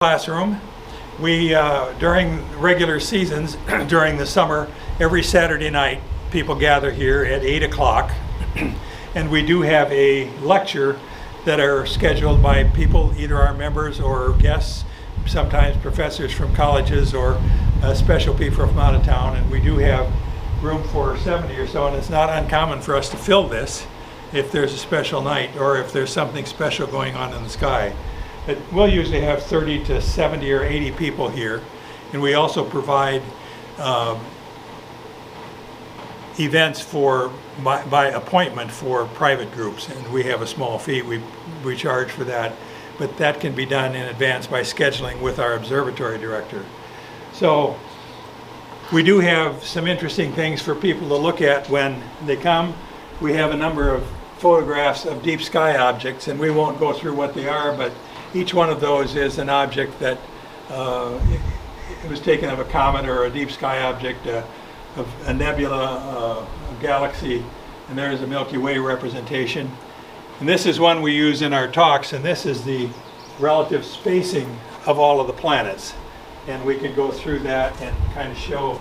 Classroom. We, during regular seasons, during the summer, every Saturday night, people gather here at 8 o'clock. And we do have a lecture that are scheduled by people, either our members or guests, sometimes professors from colleges or special people from out of town. And we do have room for 70 or so, and it's not uncommon for us to fill this if there's a special night or if there's something special going on in the sky. But we'll usually have 30 to 70 or 80 people here, and we also provide events for by appointment for private groups, and we have a small fee we charge for that, but that can be done in advance by scheduling with our observatory director. So we do have some interesting things for people to look at when they come. We have a number of photographs of deep sky objects, and we won't go through what they are, but each one of those is an object that it was taken of a comet or a deep sky object, of a nebula, a galaxy, and there's a Milky Way representation. And this is one we use in our talks, and this is the relative spacing of all of the planets. And we can go through that and kind of show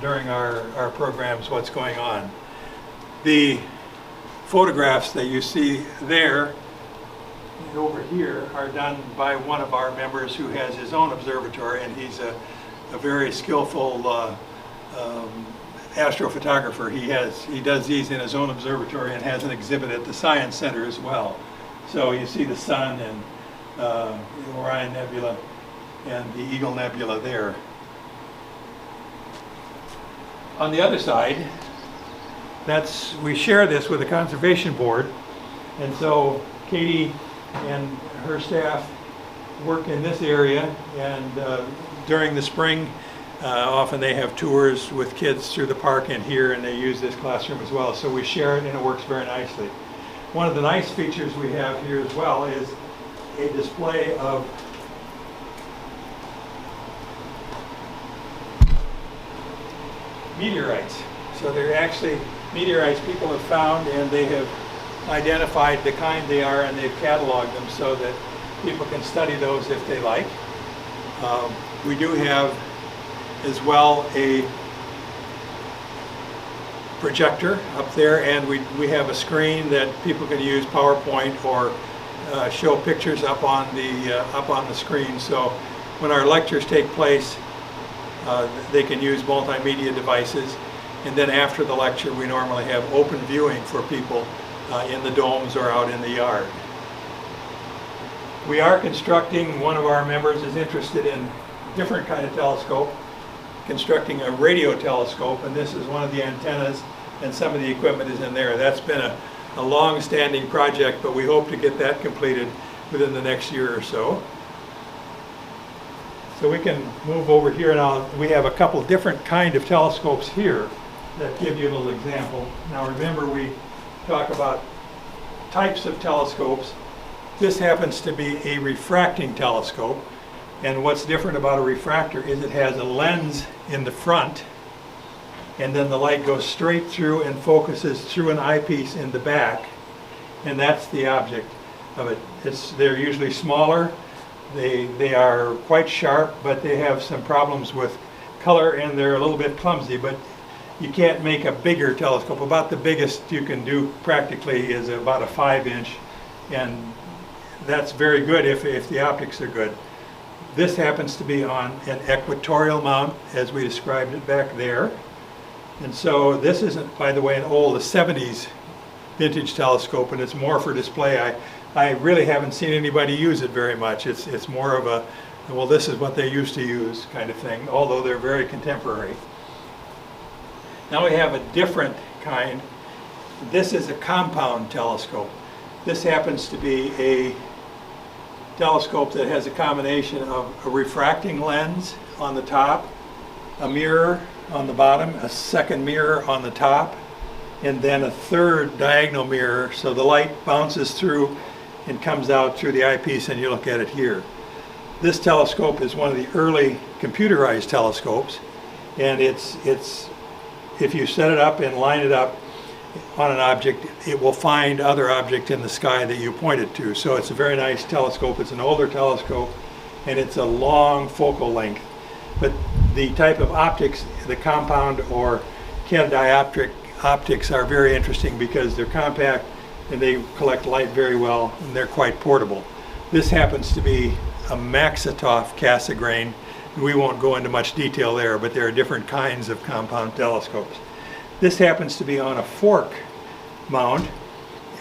during our programs what's going on. The photographs that you see there and over here are done by one of our members who has his own observatory, and he's a very skillful astrophotographer. He does these in his own observatory and has an exhibit at the Science Center as well. So you see the Sun and the Orion Nebula and the Eagle Nebula there. On the other side, we share this with the Conservation Board, and so Katie and her staff work in this area, and during the spring often they have tours with kids through the park and here, and they use this classroom as well, so we share it and it works very nicely. One of the nice features we have here as well is a display of meteorites. So they're actually meteorites people have found, and they have identified the kind they are, and they've cataloged them so that people can study those if they like. We do have as well a projector up there, and we have a screen that people can use PowerPoint or show pictures up on the screen. So when our lectures take place, they can use multimedia devices, and then after the lecture we normally have open viewing for people in the domes or out in the yard. We are constructing, one of our members is interested in a different kind of telescope, constructing a radio telescope, and this is one of the antennas, and some of the equipment is in there. That's been a long-standing project, but we hope to get that completed within the next year or so. So we can move over here now. We have a couple different kind of telescopes here that give you a little example. Now remember, we talk about types of telescopes. This happens to be a refracting telescope, and what's different about a refractor is it has a lens in the front, and then the light goes straight through and focuses through an eyepiece in the back, and that's the object of it. They're usually smaller, they are quite sharp, but they have some problems with color, and they're a little bit clumsy, but you can't make a bigger telescope. About the biggest you can do practically is about a 5-inch, and that's very good if the optics are good. This happens to be on an equatorial mount, as we described it back there. And so this isn't, by the way, an old, a 70s vintage telescope, and it's more for display. I really haven't seen anybody use it very much. It's more of a, well, this is what they used to use kind of thing, although they're very contemporary. Now we have a different kind. This is a compound telescope. This happens to be a telescope that has a combination of a refracting lens on the top, a mirror on the bottom, a second mirror on the top, and then a third diagonal mirror, so the light bounces through and comes out through the eyepiece, and you look at it here. This telescope is one of the early computerized telescopes, and it's if you set it up and line it up on an object, it will find other objects in the sky that you point it to. So it's a very nice telescope. It's an older telescope, and it's a long focal length. But the type of optics, the compound or catadioptric optics, are very interesting because they're compact and they collect light very well, and they're quite portable. This happens to be a Maxitoff Cassegrain. We won't go into much detail there, but there are different kinds of compound telescopes. This happens to be on a fork mount,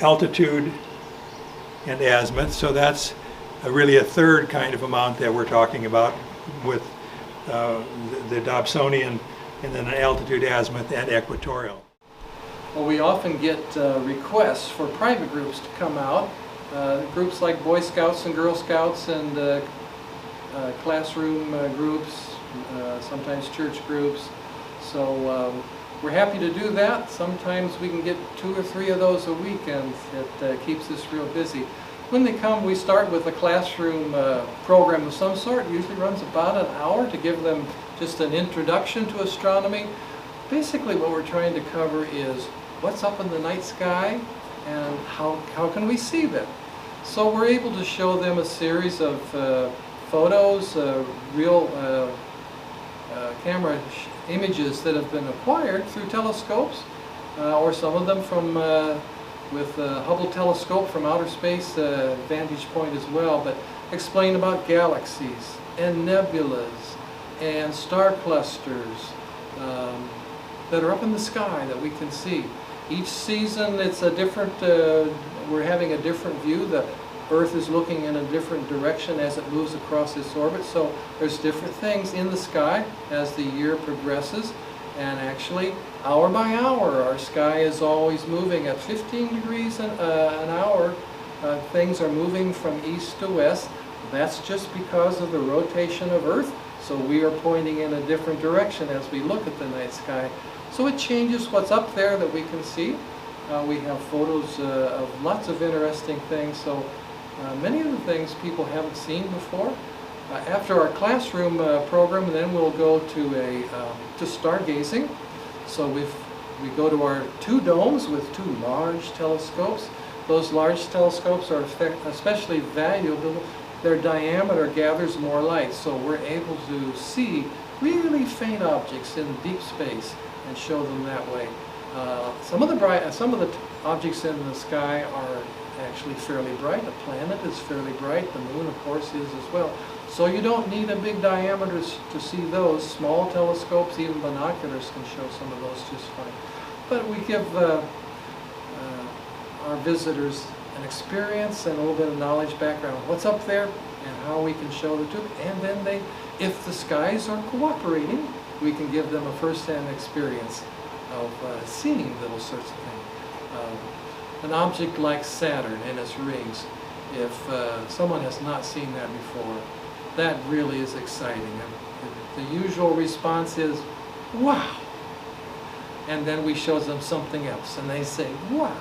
altitude and azimuth, so that's really a third kind of a mount that we're talking about with the Dobsonian, and then an altitude, azimuth, and equatorial. Well, we often get requests for private groups to come out, groups like Boy Scouts and Girl Scouts and classroom groups, sometimes church groups. So we're happy to do that. Sometimes we can get 2 or 3 of those a week, and it keeps us real busy. When they come, we start with a classroom program of some sort. It usually runs about an hour to give them just an introduction to astronomy. Basically what we're trying to cover is what's up in the night sky and how can we see them. So we're able to show them a series of photos, real camera images that have been acquired through telescopes, or some of them from with the Hubble telescope from outer space vantage point as well, but explain about galaxies and nebulas and star clusters that are up in the sky that we can see. Each season it's a different, we're having a different view. The Earth is looking in a different direction as it moves across its orbit, so there's different things in the sky as the year progresses. And actually, hour by hour, our sky is always moving at 15 degrees an hour. Things are moving from east to west. That's just because of the rotation of Earth. So we are pointing in a different direction as we look at the night sky. So it changes what's up there that we can see. We have photos of lots of interesting things. So many of the things people haven't seen before. After our classroom program, then we'll go to stargazing. So we go to our 2 domes with 2 large telescopes. Those large telescopes are especially valuable. Their diameter gathers more light, so we're able to see really faint objects in deep space and show them that way. Some of the objects in the sky are actually fairly bright. The planet is fairly bright. The moon, of course, is as well. So you don't need a big diameter to see those. Small telescopes, even binoculars, can show some of those just fine. But we give our visitors an experience and a little bit of knowledge background. What's up there and how we can show the tube. And then if the skies are cooperating, we can give them a first-hand experience of seeing those sorts of things. An object like Saturn and its rings, if someone has not seen that before, that really is exciting. The usual response is, wow! And then we show them something else, and they say, wow!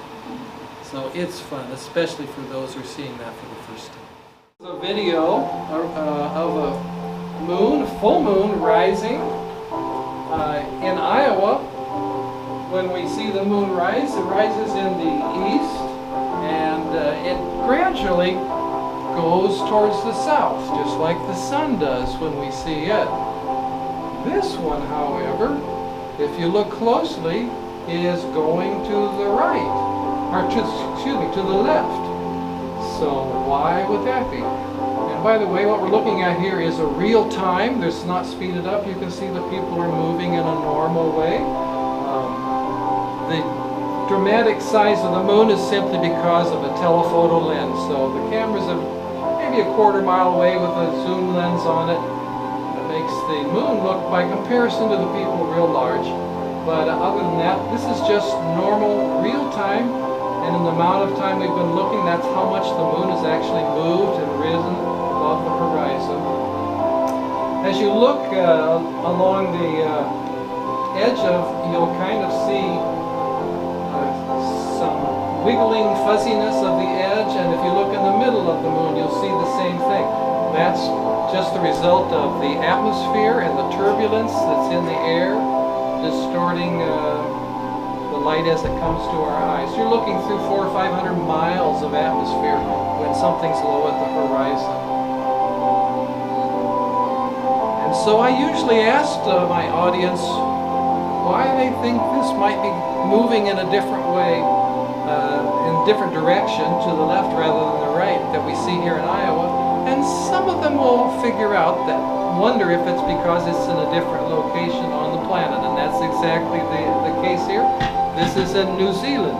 So it's fun, especially for those who are seeing that for the first time. This is a video of a moon, a full moon, rising in Iowa. When we see the moon rise, it rises in the east, and it gradually goes towards the south, just like the sun does when we see it. This one, however, if you look closely, is going to the right, or to the left. So why would that be? And by the way, what we're looking at here is a real time. It's not speeded up. You can see the people are moving in a normal way. The dramatic size of the moon is simply because of a telephoto lens. So the cameras are maybe a quarter mile away with a zoom lens on it. It makes the moon look, by comparison to the people, real large. But other than that, this is just normal, real time. And in the amount of time we've been looking, that's how much the moon has actually moved and risen above the horizon. As you look along the edge you'll kind of see some wiggling fuzziness of the edge, and if you look in the middle of the moon, you'll see the same thing. That's just the result of the atmosphere and the turbulence that's in the air, distorting the light as it comes to our eyes. You're looking through 400 or 500 miles of atmosphere when something's low at the horizon. So I usually ask my audience why they think this might be moving in a different way, in a different direction to the left rather than the right that we see here in Iowa. And some of them will figure out that, wonder if it's because it's in a different location on the planet, and that's exactly the case here. This is in New Zealand,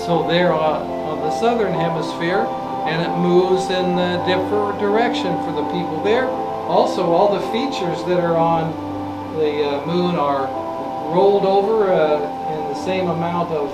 so they're on the southern hemisphere, and it moves in a different direction for the people there. Also, all the features that are on the moon are rolled over in the same amount of